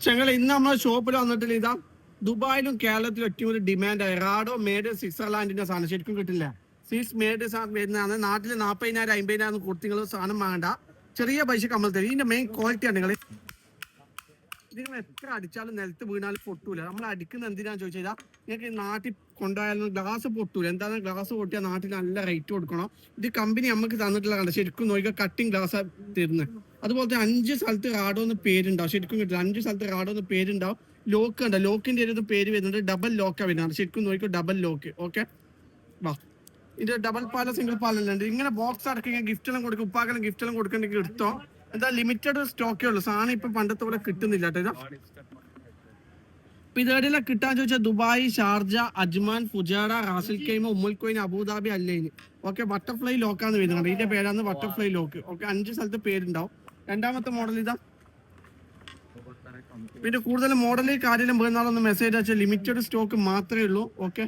ഞങ്ങൾ ഇന്ന് നമ്മളെ ഷോപ്പിൽ വന്നിട്ടില്ല. ഇതാ ദുബായിലും കേരളത്തിലും ഏറ്റവും ഒരു ഡിമാൻഡായി റാഡോ മേഡ് സ്വിറ്റ്സർലാൻഡിന്റെ സാധനം ശരിക്കും കിട്ടില്ല. സ്വീസ് മേഡ് വരുന്നതാണ്. നാട്ടിൽ 40,000 50,000 കൊടുത്ത് നിങ്ങൾ സാധനം വാങ്ങണ്ട. ചെറിയ പൈസ കമ്മൽ തരും. ഇതിന്റെ മെയിൻ ക്വാളിറ്റിയാണ് നിങ്ങൾ ഇതിന് എത്ര അടിച്ചാലും നിലത്ത് വീണാലും പൊട്ടൂല. നമ്മൾ അടിക്കുന്ന എന്തിനാന്ന് ചോദിച്ചാൽ നിങ്ങൾക്ക് നാട്ടിൽ കൊണ്ടുപോയാലും ഗ്ലാസ് പൊട്ടൂല. എന്താണ് ഗ്ലാസ് പൊട്ടിയാൽ നാട്ടിൽ നല്ല റേറ്റ് കൊടുക്കണം. ഇത് കമ്പനി നമുക്ക് തന്നിട്ടുള്ള കണ്ട ശരിക്കും നോക്കിയാൽ കട്ടിങ് ഗ്ലാസ് തരുന്നത്. അതുപോലത്തെ 5 സ്ഥലത്ത് റാഡോ എന്ന് പേരുണ്ടാവും. ശരിക്കും കിട്ടില്ല. 5 സ്ഥലത്ത് റാഡോ എന്ന് പേരുണ്ടാവും. ലോക്ക് ഉണ്ട്. ലോക്കിന്റെ ഒരു പേര് വരുന്നുണ്ട് ഡബിൾ ലോക്കാ വരുന്നത്. ശരിക്കും നോക്കിയോ ഡബിൾ ലോക്ക്. ഓക്കെ വാ ഇത് ഡബിൾ പാല സിംഗിൾ പാലല്ല ഉണ്ട്. ഇങ്ങനെ ബോക്സ് അടക്കി ഗിഫ്റ്റ് എല്ലാം കൊടുക്കും. ഉപ്പാക്കെല്ലാം ഗിഫ്റ്റ് എല്ലാം കൊടുക്കണമെങ്കിൽ എടുത്തോ. എന്താ ലിമിറ്റഡ് സ്റ്റോക്കേ ഉള്ളൂ. സാധനം ഇപ്പൊ പണ്ടത്തെ പോലെ കിട്ടുന്നില്ല കേട്ടോ. ഇപ്പൊ ഇതെല്ലാം കിട്ടാൻ ചോദിച്ചാൽ ദുബായ്, ഷാർജ, അജ്മാൻ, ഫുജാറ, റാസിൽ കൈമ, ഉമ്മുൽ കോയിൻ, അബുദാബി, അല്ലൈന്. ഓക്കെ ബട്ടർഫ്ലൈ ലോക്കാന്ന് വരുന്നുണ്ട്. ഇതിന്റെ പേരാണ് ബട്ടർഫ്ലൈ ലോക്ക്. ഓക്കെ 5 സ്ഥലത്ത് പേരുണ്ടാവും. രണ്ടാമത്തെ മോഡൽ ഇതാ. പിന്നെ കൂടുതൽ മോഡലിൽ കാര്യം വേണമെന്നാളൊന്ന് മെസ്സേജ് അയച്ചാൽ ലിമിറ്റഡ് സ്റ്റോക്ക് മാത്രമേ ഉള്ളൂ. ഓക്കെ